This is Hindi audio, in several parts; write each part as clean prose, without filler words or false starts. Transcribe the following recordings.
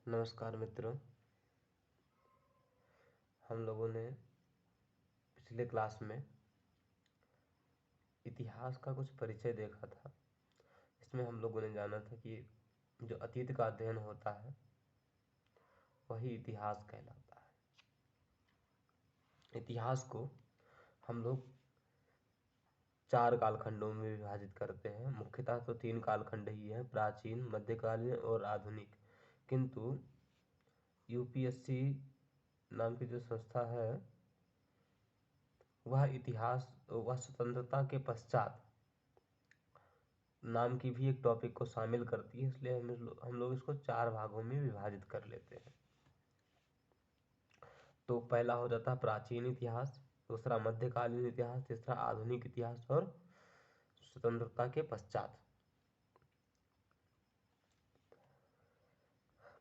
नमस्कार मित्रों। हम लोगों ने पिछले क्लास में इतिहास का कुछ परिचय देखा था। इसमें हम लोगों ने जाना था कि जो अतीत का अध्ययन होता है वही इतिहास कहलाता है। इतिहास को हम लोग 4 कालखंडों में विभाजित करते हैं। मुख्यतः तो 3 कालखंड ही हैं, प्राचीन, मध्यकालीन और आधुनिक। किंतु यूपीएससी नाम की जो संस्था है वह स्वतंत्रता के पश्चात नाम की भी एक टॉपिक को शामिल करती है, इसलिए हम लोग इसको 4 भागों में विभाजित कर लेते हैं। तो पहला हो जाता है प्राचीन इतिहास, दूसरा मध्यकालीन इतिहास, तीसरा आधुनिक इतिहास और स्वतंत्रता के पश्चात।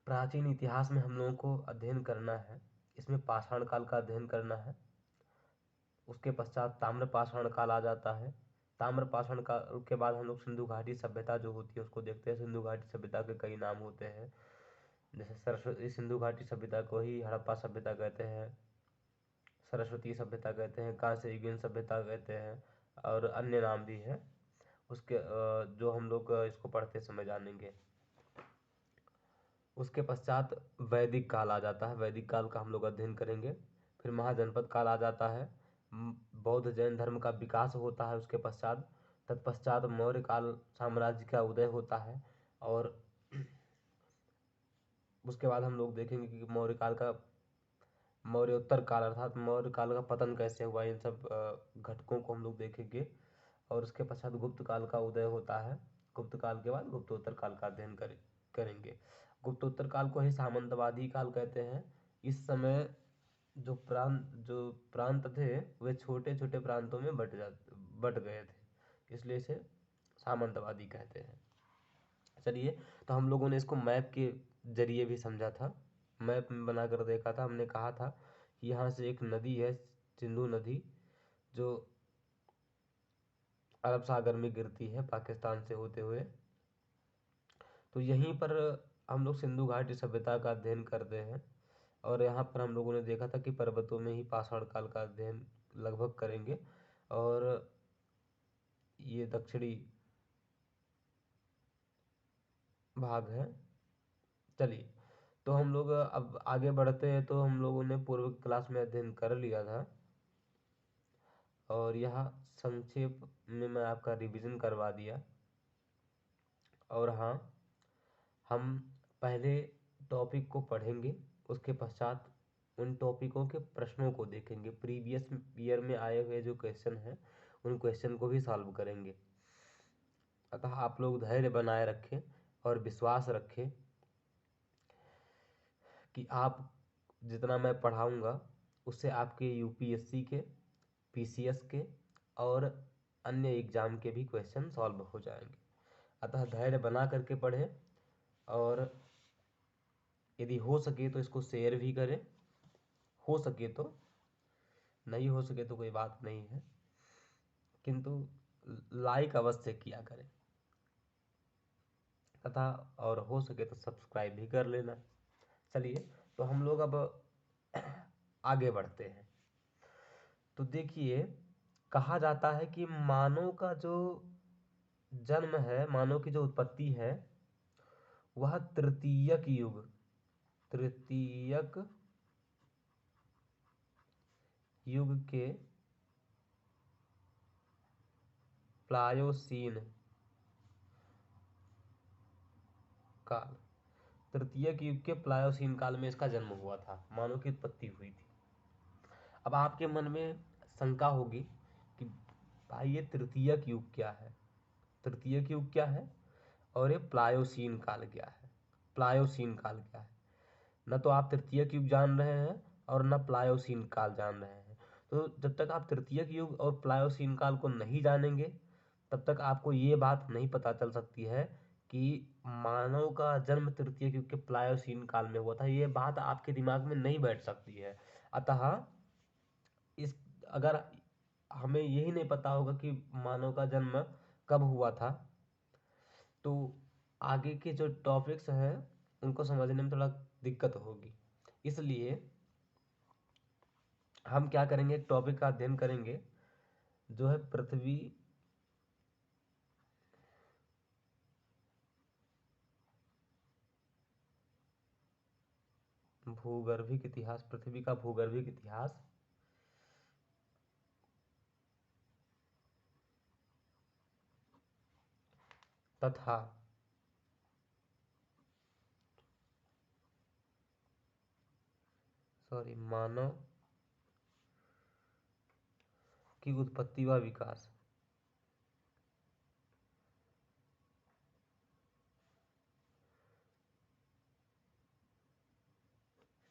प्राचीन इतिहास में हम लोगों को अध्ययन करना है, इसमें पाषाण काल का अध्ययन करना है। उसके पश्चात ताम्र पाषाण काल आ जाता है। ताम्र पाषाण काल के बाद हम लोग सिंधु घाटी सभ्यता जो होती है उसको देखते हैं। सिंधु घाटी सभ्यता के कई नाम होते हैं, जैसे सरस्वती सिंधु घाटी सभ्यता को ही हड़प्पा सभ्यता कहते हैं, सरस्वती सभ्यता कहते हैं, कांस्य युगीन सभ्यता कहते हैं और अन्य नाम भी हैं। उसके जो हम लोग इसको पढ़ते समय जानेंगे। उसके पश्चात वैदिक काल आ जाता है। वैदिक काल का हम लोग अध्ययन करेंगे। फिर महाजनपद काल आ जाता है। बौद्ध जैन धर्म का विकास होता है उसके पश्चात। तत्पश्चात मौर्य काल साम्राज्य का उदय होता है और उसके बाद हम लोग देखेंगे कि मौर्योत्तर काल अर्थात मौर्य काल का पतन कैसे हुआ, इन सब घटकों को हम लोग देखेंगे। और उसके पश्चात गुप्त काल का उदय होता है। गुप्त काल के बाद गुप्तोत्तर काल का अध्ययन करेंगे। गुप्तोत्तर काल को ही सामंतवादी काल कहते हैं। इस समय जो प्रांत थे वे छोटे छोटे प्रांतों में बट गए थे, इसलिए इसे सामंतवादी कहते हैं। चलिए, तो हम लोगों ने इसको मैप के जरिए भी समझा था। मैप में बनाकर देखा था। हमने कहा था कि यहाँ से एक नदी है, सिंधु नदी, जो अरब सागर में गिरती है पाकिस्तान से होते हुए। तो यहीं पर हम लोग सिंधु घाटी सभ्यता का अध्ययन करते हैं और यहाँ पर हम लोगों ने देखा था कि पर्वतों में ही पाषाण काल का अध्ययन लगभग करेंगे और ये दक्षिणी भाग है। चलिए, तो हम लोग अब आगे बढ़ते हैं। तो हम लोगों ने पूर्व क्लास में अध्ययन कर लिया था और यह संक्षेप में मैं आपका रिवीजन करवा दिया। और हाँ, हम पहले टॉपिक को पढ़ेंगे, उसके पश्चात उन टॉपिकों के प्रश्नों को देखेंगे। प्रीवियस ईयर में आए हुए जो क्वेश्चन हैं उन क्वेश्चन को भी सॉल्व करेंगे। अतः आप लोग धैर्य बनाए रखें और विश्वास रखें कि आप जितना मैं पढ़ाऊंगा उससे आपके यूपीएससी के, पीसीएस के और अन्य एग्जाम के भी क्वेश्चन सॉल्व हो जाएंगे। अतः धैर्य बना करके पढ़ें और यदि हो सके तो इसको शेयर भी करें। हो सके तो, नहीं हो सके तो कोई बात नहीं है, किंतु लाइक अवश्य किया करें तथा और हो सके तो सब्सक्राइब भी कर लेना। चलिए, तो हम लोग अब आगे बढ़ते हैं। तो देखिए, कहा जाता है कि मानव का जो जन्म है, मानव की जो उत्पत्ति है, वह तृतीयक युग के प्लायोसीन काल, तृतीयक युग के प्लायोसीन काल में इसका जन्म हुआ था, मानव की उत्पत्ति हुई थी। अब आपके मन में शंका होगी कि भाई ये तृतीयक युग क्या है, तृतीयक युग क्या है और ये प्लायोसीन काल क्या है। प्लायोसीन काल क्या है, न तो आप तृतीयक युग जान रहे हैं और न प्लायोसीन काल जान रहे हैं। तो जब तक आप तृतीयक युग और प्लायोसीन काल को नहीं जानेंगे तब तक आपको ये बात नहीं पता चल सकती है कि मानव का जन्म तृतीयक युग के प्लायोसीन काल में हुआ था। ये बात आपके दिमाग में नहीं बैठ सकती है। अतः इस अगर हमें यही नहीं पता होगा कि मानव का जन्म कब हुआ था, तो आगे के जो टॉपिक्स हैं उनको समझने में थोड़ा दिक्कत होगी। इसलिए हम क्या करेंगे, एक टॉपिक का अध्ययन करेंगे जो है पृथ्वी भूगर्भिक इतिहास, पृथ्वी का भूगर्भिक इतिहास तथा मानव की उत्पत्ति व विकास।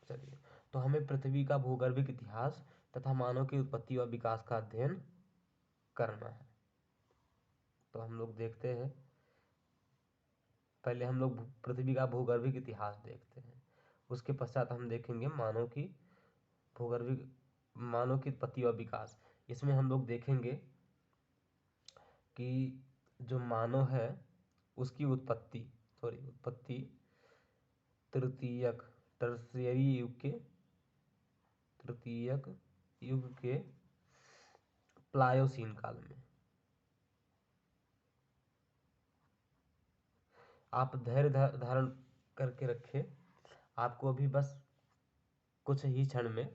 चलिए, तो हमें पृथ्वी का भूगर्भिक इतिहास तथा मानव की उत्पत्ति व विकास का अध्ययन करना है। तो हम लोग देखते हैं, पहले हम लोग पृथ्वी का भूगर्भिक इतिहास देखते हैं, उसके पश्चात हम देखेंगे मानव की उत्पत्ति व विकास। इसमें हम लोग देखेंगे कि जो मानव है उसकी उत्पत्ति तृतीयक युग के प्लायोसीन काल में। आप धैर्य धारण करके रखें, आपको अभी बस कुछ ही क्षण में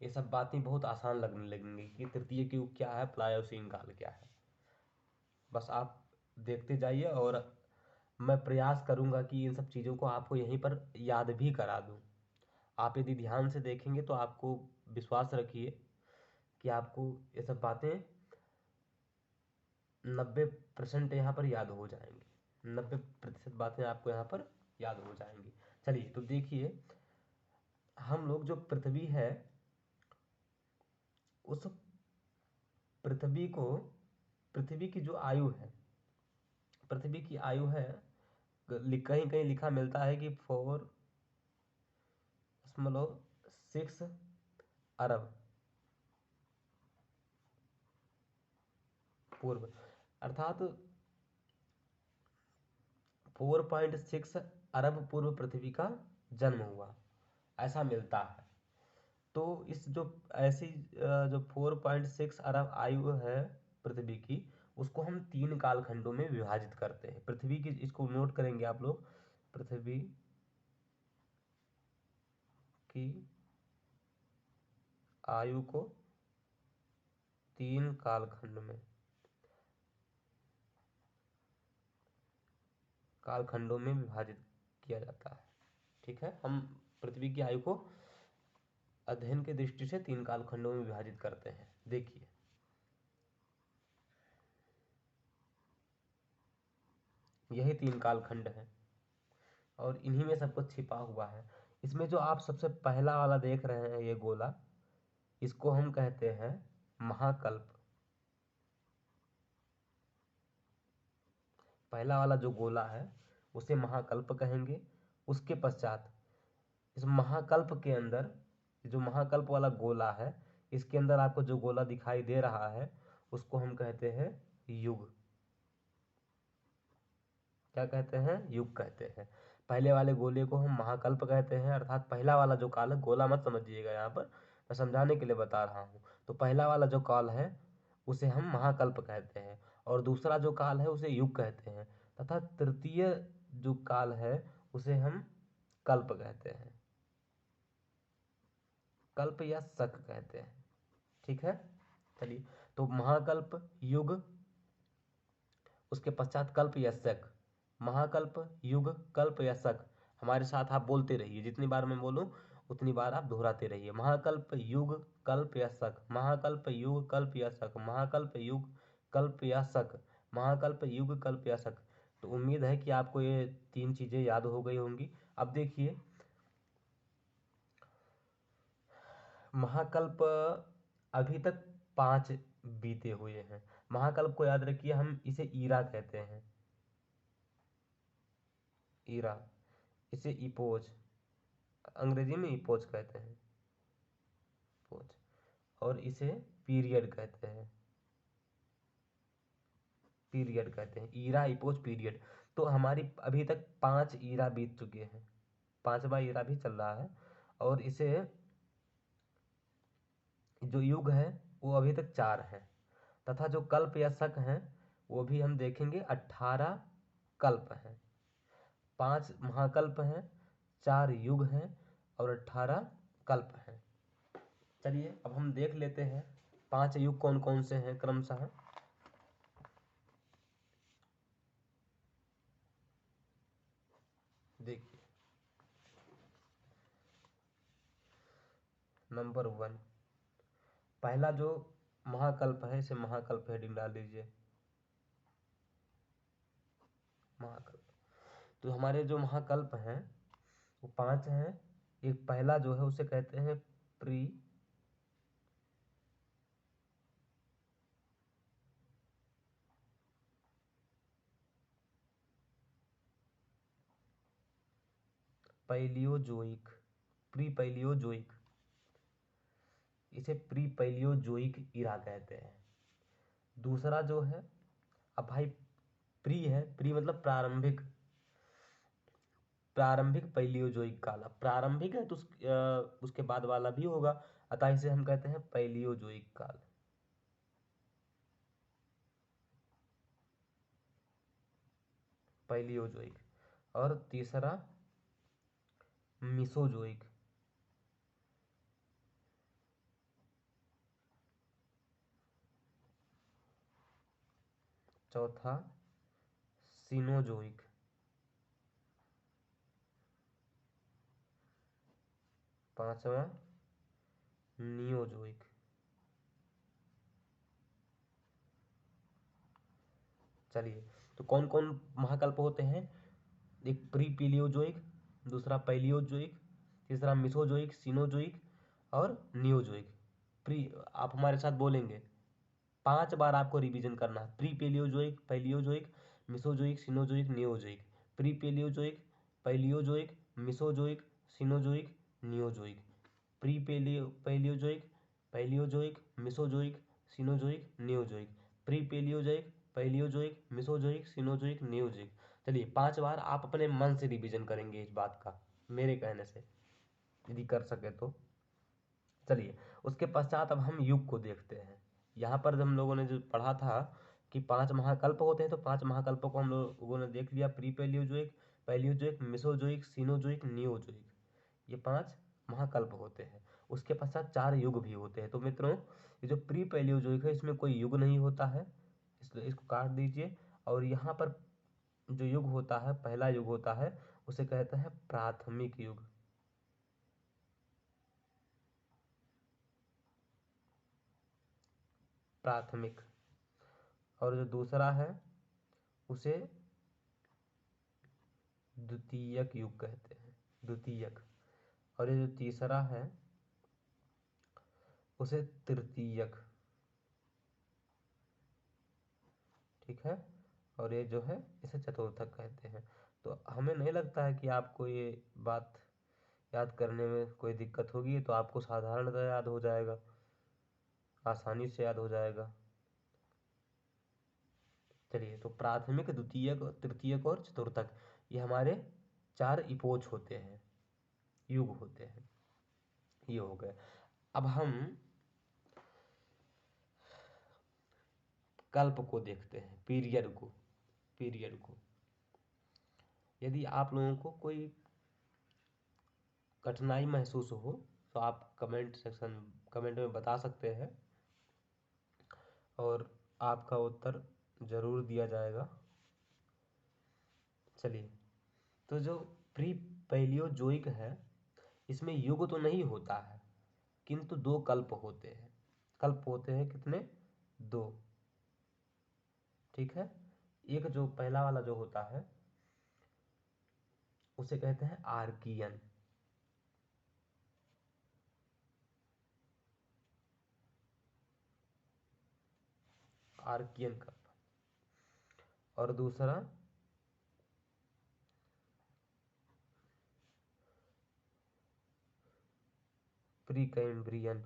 ये सब बातें बहुत आसान लगने लगेंगी कि तृतीयक युग क्या है, प्लायोसीन काल क्या है। बस आप देखते जाइए और मैं प्रयास करूंगा कि इन सब चीज़ों को आपको यहीं पर याद भी करा दूं। आप यदि ध्यान से देखेंगे तो आपको विश्वास रखिए कि आपको ये सब बातें 90% यहाँ पर याद हो जाएंगी, 90% बातें आपको यहाँ पर याद हो जाएंगी। चलिए, तो देखिए, हम लोग जो पृथ्वी है उस पृथ्वी की जो आयु है, पृथ्वी की आयु है, कहीं कहीं लिखा मिलता है कि 4.6 अरब पूर्व, अर्थात 4.6 अरब पूर्व पृथ्वी का जन्म हुआ, ऐसा मिलता है। तो इस जो ऐसी जो 4.6 अरब आयु है पृथ्वी की, उसको हम 3 कालखंडों में विभाजित करते हैं। पृथ्वी की, इसको नोट करेंगे आप लोग, पृथ्वी की आयु को 3 कालखंडों में विभाजित किया जाता है। ठीक है, हम पृथ्वी की आयु को अध्ययन की दृष्टि से 3 कालखंडों में विभाजित करते हैं। देखिए, यही 3 कालखंड है और इन्हीं में सब कुछ छिपा हुआ है। इसमें जो आप सबसे पहला वाला देख रहे हैं, ये गोला, इसको हम कहते हैं महाकल्प। पहला वाला जो गोला है उसे महाकल्प कहेंगे। उसके पश्चात इस महाकल्प के अंदर, जो महाकल्प वाला गोला है, इसके अंदर आपको जो गोला दिखाई दे रहा है उसको हम कहते हैं युग। क्या कहते हैं? युग कहते हैं। पहले वाले गोले को हम महाकल्प कहते हैं, अर्थात पहला वाला जो काल है, गोला मत समझिएगा, यहाँ पर मैं समझाने के लिए बता रहा हूँ। तो पहला वाला जो काल है उसे हम महाकल्प कहते हैं और दूसरा जो काल है उसे युग कहते हैं, तथा तृतीय जो काल है उसे हम कल्प कहते हैं, कल्प या शक कहते हैं। ठीक है, चलिए, तो महाकल्प, युग, उसके पश्चात कल्प या शक। महाकल्प, युग, कल्प या शक। हमारे साथ आप बोलते रहिए, जितनी बार मैं बोलूं उतनी बार आप दोहराते रहिए। महाकल्प, युग, कल्प या शक, महाकल्प, युग, कल्प या शक, महाकल्प, युग, कल्प या शक, महाकल्प, युग, कल्प या शक। तो उम्मीद है कि आपको ये 3 चीजें याद हो गई होंगी। अब देखिए, महाकल्प अभी तक 5 बीते हुए हैं। महाकल्प को याद रखिए, हम इसे ईरा कहते हैं, ईरा। इसे इपोज, अंग्रेजी में इपोज कहते हैं, इपोज। और इसे पीरियड कहते हैं, ईरा, इपोज, पीरियड। तो हमारी अभी तक 5 ईरा बीत चुके हैं, 5वां ईरा भी चल रहा है, और इसे जो युग है वो अभी तक 4 है, तथा जो कल्प या शक हैं वो भी हम देखेंगे 18 कल्प हैं। 5 महाकल्प हैं, 4 युग हैं और 18 कल्प हैं। चलिए अब हम देख लेते हैं 5 युग कौन कौन से हैं क्रमशः। देखिए, नंबर 1, पहला जो महाकल्प है, इसे महाकल्प हेडिंग डाल दीजिए, महाकल्प। तो हमारे जो महाकल्प हैं वो 5 हैं। एक पहला जो है उसे कहते हैं प्री पैलियोजोइक, प्री पैलियोजोइक, इसे प्री पैलियोजोइक इरा कहते हैं। दूसरा जो है, अब भाई प्री है, प्री मतलब प्रारंभिक, प्रारंभिक पैलियोजोइक काल। अब प्रारंभिक है तो उसके बाद वाला भी होगा, अतः इसे हम कहते हैं पैलियोजोइक काल। पैलियोजोइक। और तीसरा मिसोजोइक, चौथा सिनोजोइक, पांचवा नियोजोइक। चलिए, तो कौन कौन महाकल्प होते हैं? एक प्री पीलियोजोइक, दूसरा पैलियोजोइक, तीसरा मिसोजोइक, सिनोजोइक और नियोजोइक। प्री, आप हमारे साथ बोलेंगे, 5 बार आपको रिवीजन करना है। Pre Paleozoic, Paleozoic, Mesozoic, Cenozoic, Neozoic. Pre Paleozoic, Paleozoic, Mesozoic, Cenozoic, Neozoic. Pre Paleozoic, Paleozoic, Mesozoic, Cenozoic, Neozoic. Pre Paleozoic, Paleozoic, Mesozoic, Cenozoic, Neozoic. चलिए 5 बार आप अपने मन से रिवीजन करेंगे इस बात का, मेरे कहने से, यदि कर सके तो। चलिए, उसके पश्चात अब हम युग को देखते हैं। यहाँ पर हम लोगों ने जो पढ़ा था कि 5 महाकल्प होते हैं, तो 5 महाकल्पों को हम लोगों ने देख लिया। Pre Paleozoic, Paleozoic, Mesozoic, Cenozoic, Neozoic, ये 5 महाकल्प होते हैं। उसके पश्चात 4 युग भी होते हैं। तो मित्रों, ये जो प्री पैलियोजोइक है इसमें कोई युग नहीं होता है, इसलिए इसको काट दीजिए। और यहाँ पर जो युग होता है, पहला युग होता है, उसे कहते हैं प्राथमिक युग। प्राथमिक। और जो दूसरा है उसे द्वितीयक युग कहते हैं, द्वितीयक। और ये जो तीसरा है उसे तृतीयक, ठीक है। और ये जो है इसे चतुर्थक कहते हैं। तो हमें नहीं लगता है कि आपको ये बात याद करने में कोई दिक्कत होगी, तो आपको साधारणतः याद हो जाएगा, आसानी से याद हो जाएगा। चलिए, तो प्राथमिक, द्वितीयक, तृतीयक और चतुर्थक, ये हमारे 4 इपोच होते हैं, युग होते हैं। ये हो गए। अब हम कल्प को देखते हैं, पीरियड को, पीरियड को। यदि आप लोगों को कोई कठिनाई महसूस हो तो आप कमेंट सेक्शन, कमेंट में बता सकते हैं और आपका उत्तर जरूर दिया जाएगा। चलिए, तो जो प्री पैलियोजोइक है इसमें युग तो नहीं होता है, किंतु 2 कल्प होते हैं। कल्प होते हैं कितने? 2, ठीक है। एक जो पहला वाला जो होता है उसे कहते हैं आर्कियन, आर्कियन कल्प। और दूसरा प्री कैम्ब्रियन,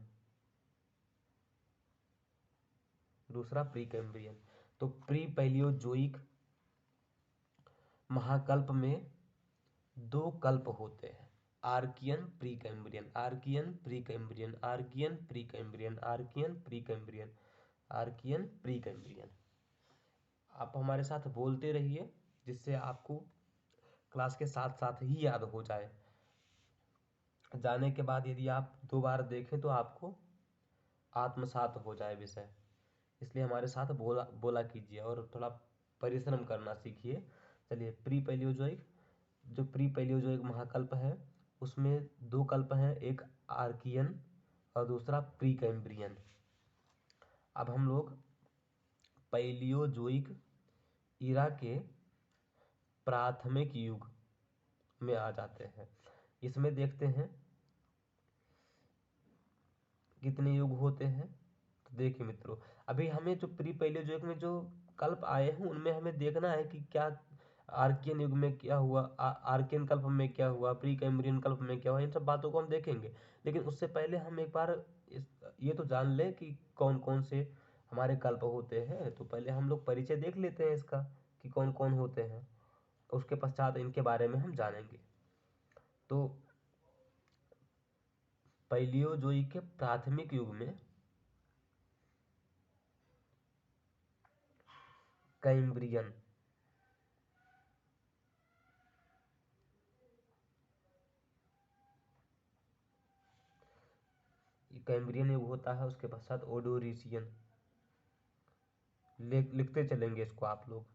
दूसरा प्री कैम्ब्रियन। तो प्री पैलियोजोइक महाकल्प में दो कल्प होते हैं, Archean Precambrian, Archean Precambrian, Archean Precambrian, Archean Precambrian, Archean Precambrian. आप हमारे साथ बोलते रहिए जिससे आपको क्लास के साथ साथ ही याद हो जाए। जाने के बाद यदि आप 2 बार देखें तो आपको आत्मसात हो जाए विषय, इसलिए हमारे साथ बोला बोला कीजिए और थोड़ा परिश्रम करना सीखिए। चलिए, प्री पैलियोजोइक, जो प्री पैलियोजोइक महाकल्प है उसमें 2 कल्प हैं, एक आर्कियन और दूसरा प्रीकैम्ब्रियन। अब हम लोग पैलियोजोइक ईरा के प्राथमिक युग में आ जाते हैं। इसमें देखते हैं कितने युग होते हैं। तो देखिए मित्रों, अभी हमें जो प्री पैलियोजोइक में जो कल्प आए हैं उनमें हमें देखना है कि क्या आर्कियन युग में क्या हुआ, आर्कियन कल्प में क्या हुआ, प्री कैम्ब्रियन कल्प में क्या हुआ, इन सब बातों को हम देखेंगे। लेकिन उससे पहले हम एक बार ये तो जान लें कि कौन कौन से हमारे कल्प होते हैं। तो पहले हम लोग परिचय देख लेते हैं इसका कि कौन कौन होते हैं, उसके पश्चात इनके बारे में हम जानेंगे। तो पैलियोजोइक के प्राथमिक युग में कैम्ब्रियन, कैम्ब्रियन युग होता है, उसके पश्चात ओडोरिशियन। लिखते चलेंगे इसको आप लोग।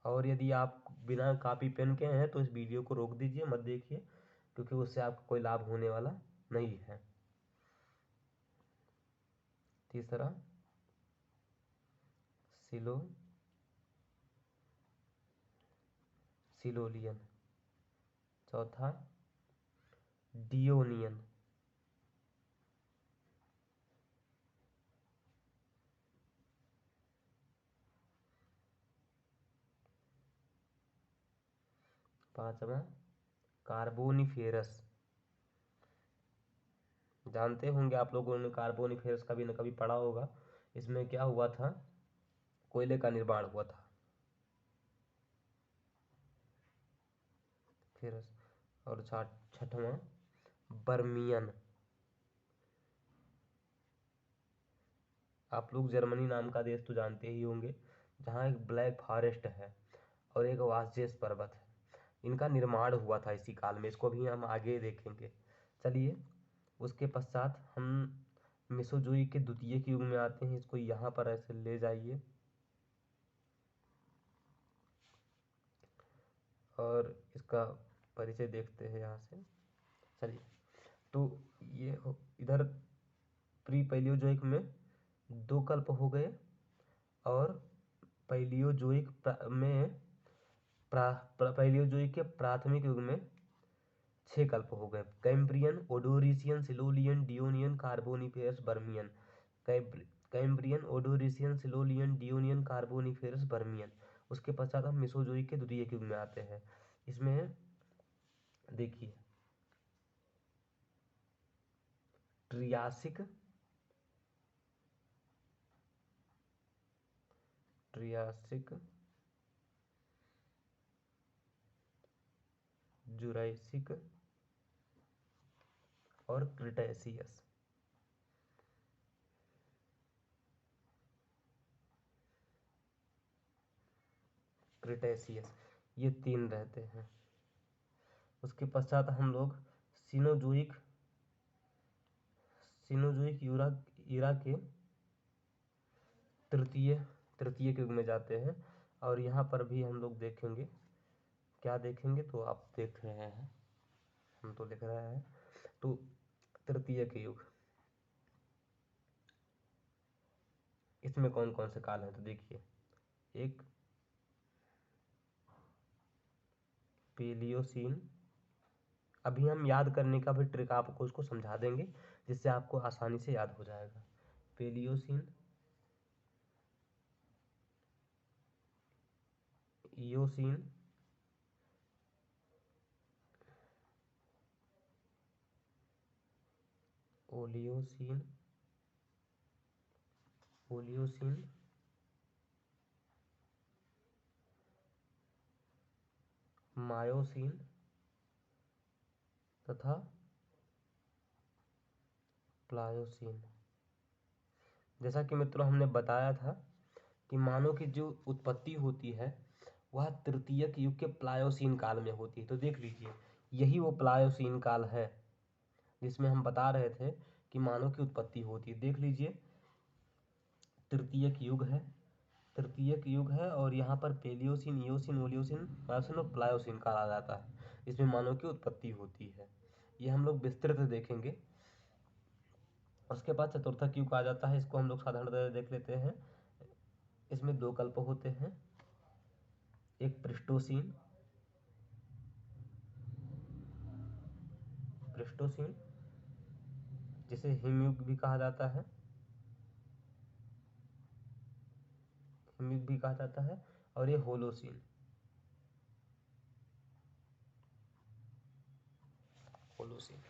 और यदि आप बिना कॉपी पेन के हैं तो इस वीडियो को रोक दीजिए, मत देखिए, क्योंकि उससे आपको कोई लाभ होने वाला नहीं है। तीसरा सिलोलियन, चौथा डियोनियन, पांचवा कार्बोनिफेरस। जानते होंगे आप लोगों ने कार्बोनिफेरस कभी न कभी पढ़ा होगा। इसमें क्या हुआ था, कोयले का निर्माण हुआ था। फेरस। और छठवां बर्मियन। आप लोग जर्मनी नाम का देश तो जानते ही होंगे, जहाँ एक ब्लैक फॉरेस्ट है और एक वासजेस पर्वत है। इनका निर्माण हुआ था इसी काल में, इसको भी हम आगे देखेंगे। चलिए, उसके पश्चात हम मेसोजोइक के द्वितीय युग में आते हैं। इसको यहाँ पर ऐसे ले जाइए और इसका परिचय देखते हैं यहाँ से। चलिए, तो ये इधर प्री पैलियोजोइक में 2 कल्प हो गए और पैलियोजोइक में पैलियोजोइक के प्राथमिक युग में 6 कल्प हो गए, Cambrian, Ordovician, Silurian, Devonian, Carboniferous, Permian. Cambrian, Ordovician, Silurian, Devonian, Carboniferous, Permian. उसके पश्चात हम मेसोजोइक के द्वितीय युग में आते हैं। इसमें देखिए ट्रियासिक, जुरासिक और क्रिटेशियस। ये 3 रहते हैं। उसके पश्चात हम लोग सिनोजोइक ईरा के तृतीय युग में जाते हैं। और यहाँ पर भी हम लोग देखेंगे, क्या देखेंगे तो आप देख रहे हैं, हम तो लिख रहे हैं। तो तृतीय के युग, इसमें कौन कौन से काल हैं तो देखिए, एक पेलियोसीन। अभी हम याद करने का भी ट्रिक आपको उसको समझा देंगे जिससे आपको आसानी से याद हो जाएगा। पेलियोसीन, इयोसीन, ओलियोसीन ओलियोसिन, मायोसिन तथा प्लायोसिन। जैसा कि मित्रों हमने बताया था कि मानव की जो उत्पत्ति होती है वह तृतीयक युग के प्लायोसीन काल में होती है। तो देख लीजिए, यही वो प्लायोसीन काल है जिसमें हम बता रहे थे कि मानव की उत्पत्ति होती है। देख लीजिए, तृतीयक युग है, तृतीयक युग है, और यहाँ पर पेलियोसिन, इयोसिन, ओलियोसिन, मायोसिन और प्लायोसिन काल आ जाता है, इसमें मानव की उत्पत्ति होती है। ये हम लोग विस्तृत देखेंगे। उसके बाद चतुर्थक युग आ जाता है, इसको हम लोग साधारणतः देख लेते हैं। इसमें दो कल्प होते हैं, एक प्लिस्टोसीन, प्लिस्टोसीन जिसे हिमयुग भी कहा जाता है, हिमयुग भी कहा जाता है, और ये होलोसीन, होलोसीन।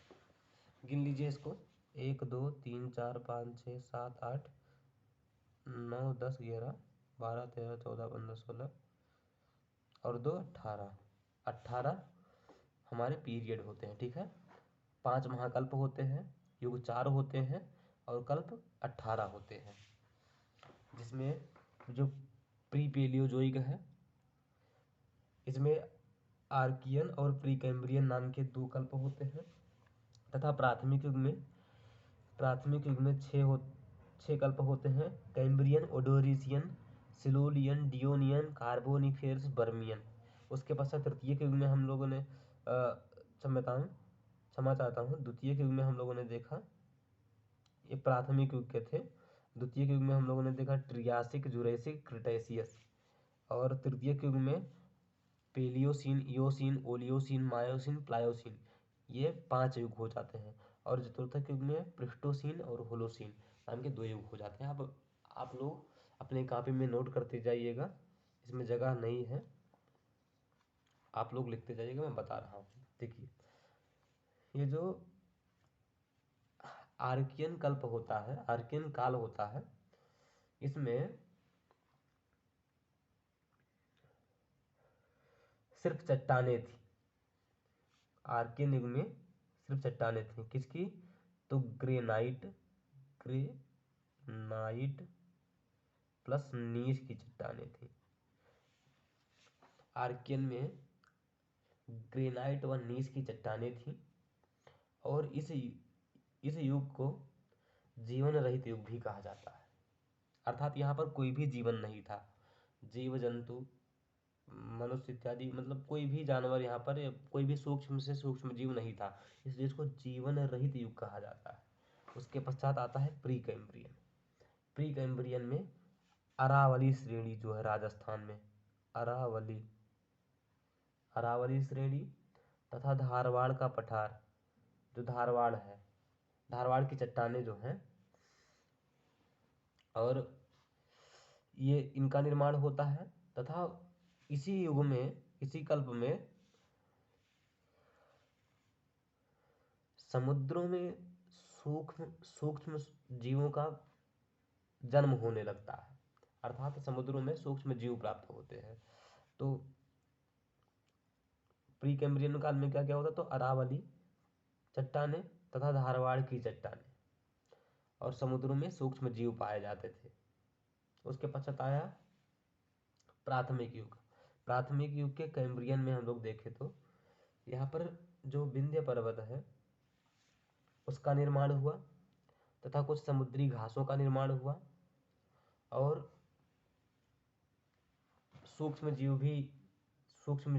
गिन लीजिए इसको, 1 2 3 4 5 6 7 8 9 10 11 12 13 14 15 16 और 2 18, 18 हमारे पीरियड होते हैं। ठीक है, 5 महाकल्प होते हैं, युग 4 होते हैं और कल्प 18 होते हैं। जिसमें जो प्री पेलियोजोइक है, इसमें आर्कियन और प्री कैम्ब्रियन नाम के 2 कल्प होते हैं, तथा प्राथमिक युग में, प्राथमिक युग में 6 कल्प होते हैं, कैम्ब्रियन, ओडोरिसियन, सिलुलियन, डियोनियन, कार्बोनिफेरस, बर्मियन। उसके पश्चात तृतीय युग में हम लोगों ने क्षमा चाहता हूँ, द्वितीय युग में हम लोगों ने देखा, ये प्राथमिक युग के थे। द्वितीय युग में हम लोगों ने देखा ट्रियासिक, जुरेसिक, क्रिटेशियस। और तृतीय युग में पेलियोसीन, इयोसीन, ओलियोसीन, मायोसीन, प्लायोसीन, ये 5 युग हो जाते हैं। और चतुर्थ युग में प्लिस्टोसीन और होलोसीन नाम के 2 युग हो जाते हैं। अब आप लोग अपने कॉपी में नोट करते जाइएगा, इसमें जगह नहीं है, आप लोग लिखते जाइएगा, मैं बता रहा हूँ। देखिए, ये जो आर्कियन कल्प होता है, आर्कियन काल होता है, इसमें सिर्फ चट्टाने थी। आर्कियन युग में सिर्फ चट्टाने थी, किसकी? तो ग्रेनाइट, ग्रेनाइट प्लस नीस की चट्टाने थी। आर्कियन में ग्रेनाइट व नीस की चट्टाने थी, और इस युग को जीवन रहित युग भी कहा जाता है। अर्थात यहाँ पर कोई भी जीवन नहीं था, जीव जंतु, मनुष्य इत्यादि, मतलब कोई भी जानवर यहाँ पर, कोई भी सूक्ष्म से सूक्ष्म जीव नहीं था, इसलिए इसको जीवन रहित युग कहा जाता है। उसके पश्चात आता है प्री कैम्ब्रियन। प्री कैम्ब्रियन में अरावली श्रेणी जो है राजस्थान में, अरावली, अरावली श्रेणी तथा धारवाड़ का पठार, जो धारवाड़ है, धारवाड़ की चट्टानें जो हैं, और ये इनका निर्माण होता है। तथा इसी युग में, इसी कल्प में समुद्रों में सूक्ष्म सूक्ष्म जीवों का जन्म होने लगता है, अर्थात समुद्रों में सूक्ष्म जीव प्राप्त होते हैं। तो प्री कैम्ब्रियन काल में क्या क्या होता? तो अरावली चट्टानें तथा धारवाड़ की चट्टानें, और समुद्रों में सूक्ष्म जीव पाए जाते थे। उसके पश्चात आया प्राथमिक युग। प्राथमिक युग के कैम्ब्रियन में हम लोग देखें तो यहाँ पर जो विंध्य पर्वत है उसका निर्माण हुआ, तथा कुछ समुद्री घासों का निर्माण हुआ, और सूक्ष्म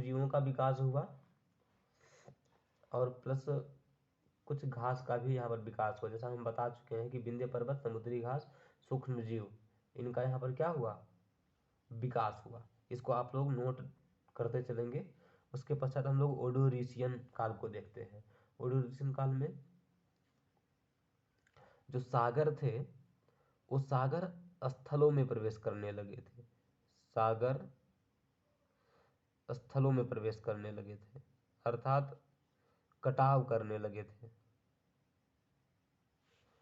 जीवों का विकास हुआ, और प्लस कुछ घास का भी यहाँ पर विकास हुआ। जैसा हम बता चुके हैं कि विंध्य पर्वत, समुद्री घास, सूक्ष्म जीव, इनका यहाँ पर क्या हुआ? विकास हुआ। इसको आप लोग नोट करते चलेंगे। उसके पश्चात हम लोग ओडोरिशियन काल को देखते हैं। ओडोरिशियन काल में जो सागर थे वो सागर स्थलों में प्रवेश करने लगे थे, सागर स्थलों में प्रवेश करने लगे थे, अर्थात कटाव करने लगे थे,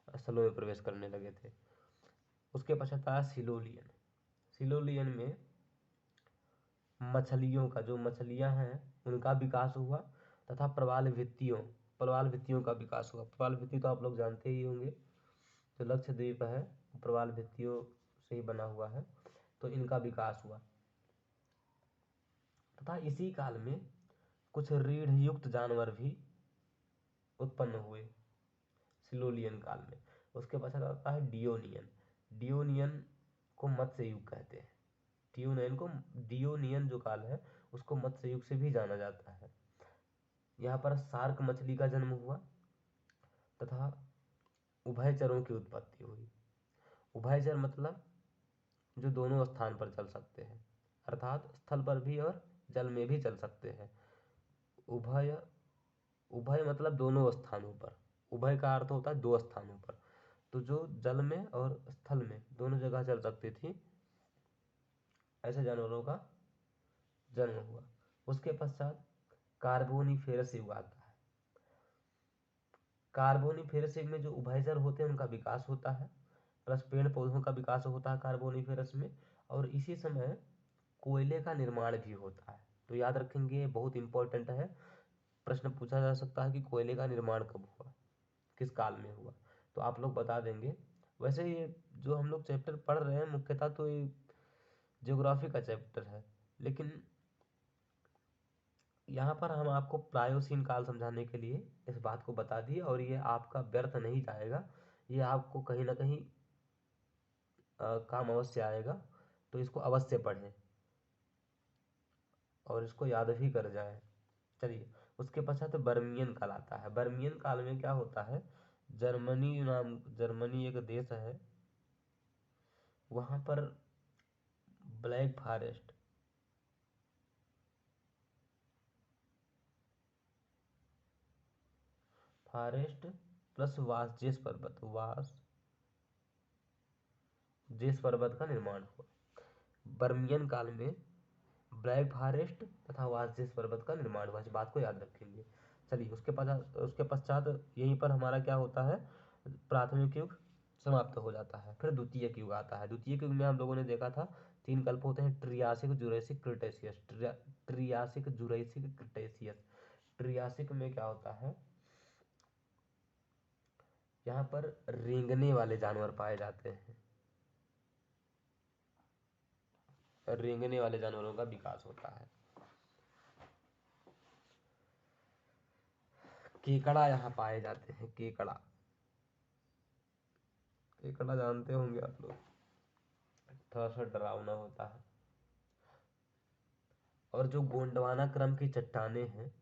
स्थलों में प्रवेश करने लगे थे। उसके पश्चात आया सिलोलियन। सिलोलियन में मछलियों का, जो मछलियां हैं उनका विकास हुआ, तथा प्रवाल भित्तियों का विकास हुआ। प्रवाल भित्ति तो आप लोग जानते ही होंगे, जो लक्षद्वीप है प्रवाल भित्तियों से ही बना हुआ है, तो इनका विकास हुआ। तथा इसी काल में कुछ रीढ़ युक्त जानवर भी उत्पन्न हुए सिलोलियन काल में। उसके पश्चात आता है डियोनियन। डियोनियन को मत्स्य युग कहते हैं। डियोनियन जो काल है उसको मत्स्य युग से भी जाना जाता है। यहाँ पर शार्क मछली का जन्म हुआ तथा उभयचरों की उत्पत्ति हुई। उभयचर मतलब जो दोनों स्थान पर चल सकते हैं, अर्थात स्थल पर भी और जल में भी चल सकते हैं। उभय उभय मतलब दोनों स्थानों पर। उभय का अर्थ होता है दो स्थानों पर, तो जो जल में और स्थल में दोनों जगह चल सकती थी, ऐसे जानवरों का जन्म हुआ। उसके पश्चात कार्बोनिफेरस युग आता है। कार्बोनिफेरस युग में जो उभयचर होते हैं उनका विकास होता है, प्लस पेड़ पौधों का विकास होता है कार्बोनिफेरस में, और इसी समय कोयले का निर्माण भी होता है। तो याद रखेंगे, बहुत इंपॉर्टेंट है, प्रश्न पूछा जा सकता है कि कोयले का निर्माण कब हुआ, किस काल में हुआ, तो आप लोग बता देंगे। वैसे ये जो हम लोग चैप्टर पढ़ रहे हैं मुख्यतः तो ये ज्योग्राफी का चैप्टर है, लेकिन यहाँ पर हम आपको प्रायोसीन काल समझाने के लिए इस बात को बता दिए, और ये आपका व्यर्थ नहीं जाएगा, ये आपको कहीं ना कहीं काम अवश्य आएगा। तो इसको अवश्य पढ़ें और इसको याद भी कर जाएं। चलिए, उसके पश्चात बर्मियन काल आता है। बर्मियन काल में क्या होता है, जर्मनी एक देश है, वहाँ पर ब्लैक फॉरेस्ट प्लस जेस पर्वत का निर्माण हुआ। बर्मियन काल में ब्लैक फॉरेस्ट तथा वासजेस पर्वत का निर्माण हुआ, इस बात को याद रखेंगे। चलिए, उसके पश्चात यहीं पर हमारा क्या होता है, प्राथमिक युग समाप्त हो जाता है। फिर द्वितीयक युग आता है। द्वितीयक युग में हम लोगों ने देखा था 3 कल्प होते हैं, Triassic, Jurassic, Cretaceous. Triassic, Jurassic, Cretaceous. Triassic में क्या होता है, यहाँ पर रेंगने वाले जानवर पाए जाते हैं, रेंगने वाले जानवरों का विकास होता है। केकड़ा यहाँ पाए जाते हैं, केकड़ा जानते होंगे आप लोग, थोड़ा सा डरावना होता है। और जो गोंडवाना क्रम की चट्टानें हैं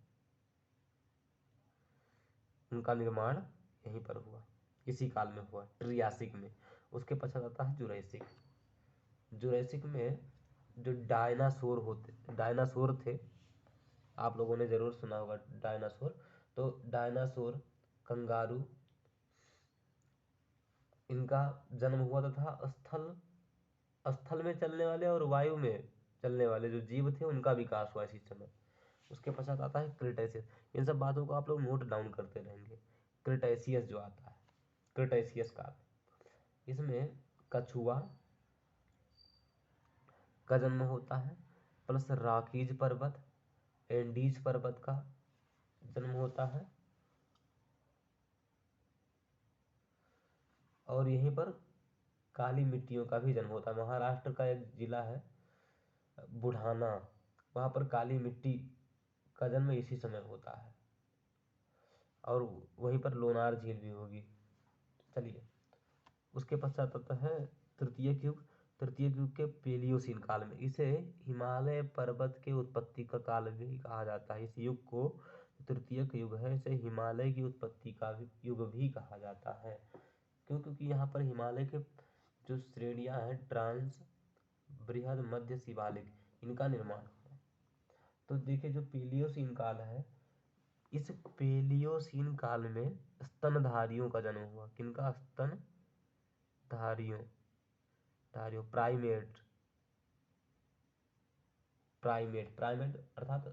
उनका निर्माण यहीं पर हुआ, इसी काल में हुआ, ट्रियासिक में। उसके पश्चात आता है जुरैसिक। जुरैसिक में जो डायनासोर थे, आप लोगों ने जरूर सुना होगा डायनासोर। तो डायनासोर, कंगारू, इनका जन्म हुआ तथा स्थल में चलने वाले और वायु में चलने वाले जो जीव थे उनका विकास हुआ इसी समय। उसके पश्चात आता है क्रिटेशियस। इन सब बातों को आप लोग नोट डाउन करते रहेंगे। क्रिटेशियस जो आता है, क्रिटेशियस काल, इसमें कछुआ का जन्म होता है, प्लस रॉकीज पर्वत, एंडीज पर्वत का जन्म होता है, और यहीं पर काली मिट्टियों का भी जन्म होता है। महाराष्ट्र का एक जिला है बुढ़ाना, वहाँ पर काली मिट्टी का जन्म इसी समय होता है, और वहीं पर लोनार झील भी होगी। चलिए, उसके पश्चात आता है तृतीयक युग। तृतीयक युग के पेलियोसीन काल में, इसे हिमालय पर्वत के उत्पत्ति का काल भी कहा जाता है। इस युग को, तृतीयक युग है, इसे हिमालय की उत्पत्ति का युग भी कहा जाता है। क्यों? क्योंकि यहाँ पर हिमालय के जो श्रेणियां हैं, ट्रांस, बृहद, मध्य, शिवालिक, इनका निर्माण हुआ। तो देखिए, जो पेलियोसीन काल है, इस पेलियोसीन काल में स्तनधारियों का जन्म हुआ। किनका? स्तनधारियों, प्राइमेट प्राइमेट अर्थात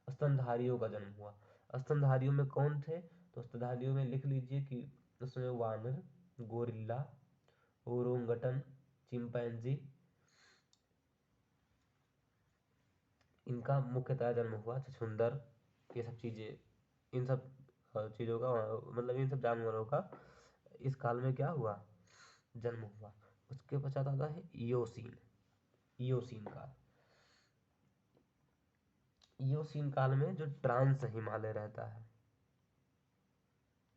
स्तनधारियों का जन्म हुआ। स्तनधारियों में कौन थे? तो स्तनधारियों में लिख लीजिए कि उसमें वानर, गोरिल्ला, ओरोंगटन, चिंपैंजी, इनका मुख्यतः जन्म हुआ। छछूंदर, ये सब चीज़ें, इन सब चीज़ों का मतलब इन सब जानवरों का इस काल में क्या हुआ, जन्म हुआ। उसके पश्चात आता है इयोसीन। इयोसीन काल, इयोसीन काल में जो ट्रांस हिमालय रहता है,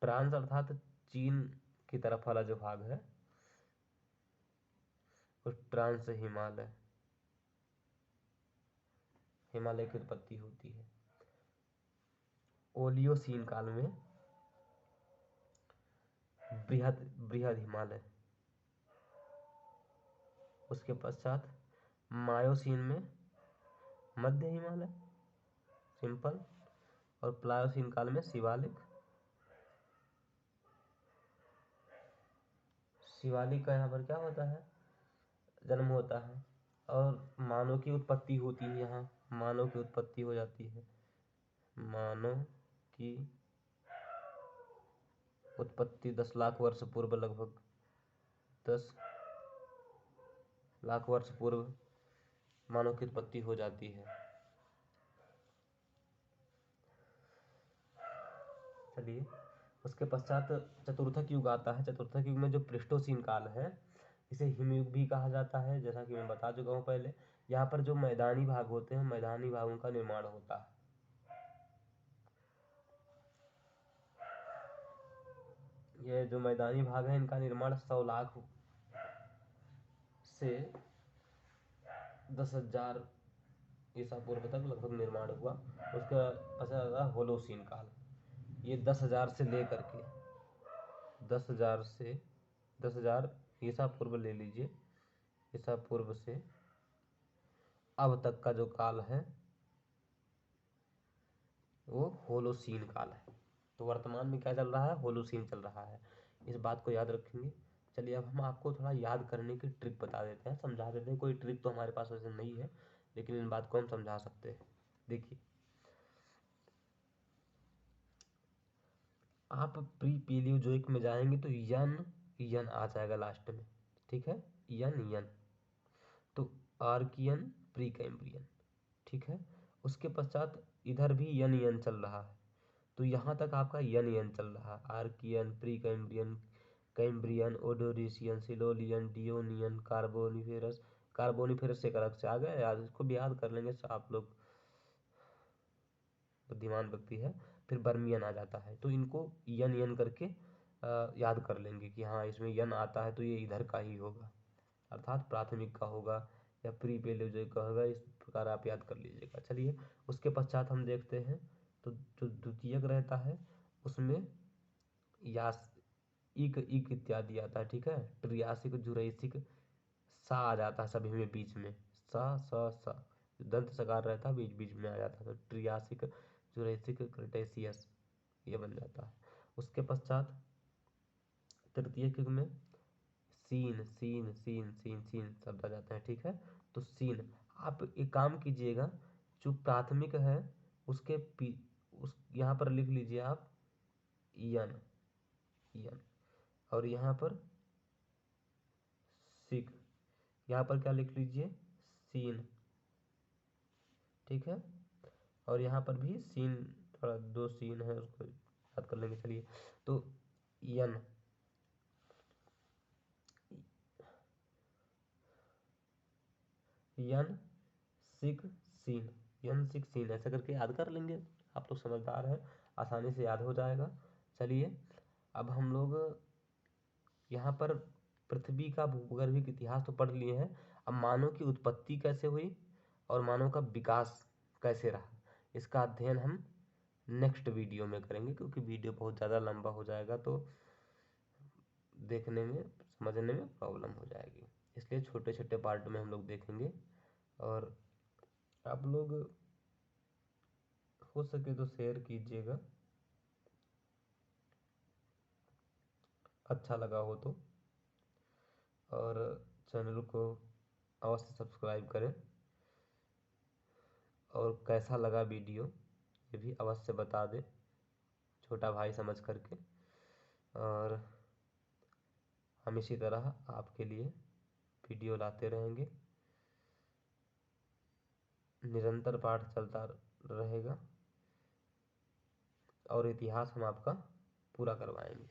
ट्रांस अर्थात चीन की तरफ वाला जो भाग है, उस ट्रांस हिमालय, हिमालय की उत्पत्ति होती है। ओलियोसीन काल में बृहद बृहद हिमालय। उसके पश्चात मायोसीन में मध्य हिमालय, सिंपल। और प्लायोसीन काल में शिवालिक। शिवालिक का यहाँ पर क्या होता है, जन्म होता है। और मानव की उत्पत्ति होती है, यहाँ मानव की उत्पत्ति हो जाती है। मानव की उत्पत्ति 10 लाख वर्ष पूर्व, लगभग 10 लाख वर्ष पूर्व मानव की उत्पत्ति हो जाती है। चलिए, उसके पश्चात चतुर्थक युग आता है। चतुर्थक युग में जो प्लीस्टोसीन काल है, इसे हिमयुग भी कहा जाता है, जैसा कि मैं बता चुका हूँ पहले। यहाँ पर जो मैदानी भाग होते हैं, मैदानी भागों का निर्माण होता है। ये जो मैदानी भाग है, इनका निर्माण 100 लाख से 10,000 ईसा पूर्व तक लगभग निर्माण हुआ। उसका पश्चात होलोसीन काल, ये 10,000 से लेकर के 10,000 से 10,000 ईसा पूर्व ले लीजिए, ईसा पूर्व से अब तक का जो काल है वो होलोसीन काल है। तो वर्तमान में क्या चल रहा है, होलोसीन चल रहा है। इस बात को याद रखेंगे। चलिए, अब हम आपको थोड़ा याद करने की ट्रिक बता देते हैं, समझा देते हैं। कोई ट्रिक तो हमारे पास वैसे नहीं है, लेकिन इन बात को हम समझा सकते हैं। देखिए, आप प्री पैलियोजोइक में जाएंगे तो यन यन आ जाएगा लास्ट में, ठीक है, यन यन। तो आर्कियन, प्री कैम्ब्रियन, ठीक है। उसके पश्चात इधर भी यन यन चल रहा है, तो यहाँ तक आपका यन यन चल रहा है। Archean, Precambrian, Cambrian, Ordovician, Silurian, Devonian, Carboniferous. Carboniferous एक अलग से आ गया यार, इसको भी याद कर लेंगे आप लोग, बुद्धिमान व्यक्ति है। फिर बर्मियन आ जाता है, तो इनको यन यन करके याद कर लेंगे कि हाँ, इसमें यन आता है तो ये इधर का ही होगा, अर्थात प्राथमिक का होगा या प्री पैलियोजोइक का होगा। इस प्रकार आप याद कर लीजिएगा। चलिए, उसके पश्चात हम देखते हैं तो जो द्वितीयक रहता है उसमें यास इक इक इत्यादि आता है, ठीक है। ट्रियासिक, जुरैसिक, सा आ जाता है सभी में बीच में, सा सा सा, दंत सकार रहता है, बीच बीच में आ जाता है, तो ट्रियासिक, जुरैसिक, क्रिटेशियस ये बन जाता है। उसके पश्चात तृतीय युग में cene cene cene cene cene शब्द आ जाते हैं, ठीक है। तो सीन, आप एक काम कीजिएगा, जो प्राथमिक है उसके उस यहाँ पर लिख लीजिए आप यन यन, और यहाँ पर सिक, यहाँ पर क्या लिख लीजिए, सीन, ठीक है। और यहाँ पर भी सीन, थोड़ा दो सीन है, उसको याद कर लेंगे। चलिए, तो यन यन सिक सीन, यन सिक सीन, ऐसा करके याद कर लेंगे। आप लोग समझदार हैं, आसानी से याद हो जाएगा। चलिए, अब हम लोग यहाँ पर पृथ्वी का भूगर्भिक इतिहास तो पढ़ लिए हैं। अब मानव की उत्पत्ति कैसे हुई और मानव का विकास कैसे रहा, इसका अध्ययन हम नेक्स्ट वीडियो में करेंगे, क्योंकि वीडियो बहुत ज़्यादा लंबा हो जाएगा तो देखने में, समझने में प्रॉब्लम हो जाएगी। इसलिए छोटे छोटे पार्ट में हम लोग देखेंगे। और आप लोग हो सके तो शेयर कीजिएगा, अच्छा लगा हो तो, और चैनल को अवश्य सब्सक्राइब करें। और कैसा लगा वीडियो ये भी अवश्य बता दें, छोटा भाई समझ करके। और हम इसी तरह आपके लिए वीडियो लाते रहेंगे, निरंतर पाठ चलता रहेगा और इतिहास हम आपका पूरा करवाएंगे।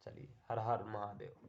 चलिए, हर हर महादेव।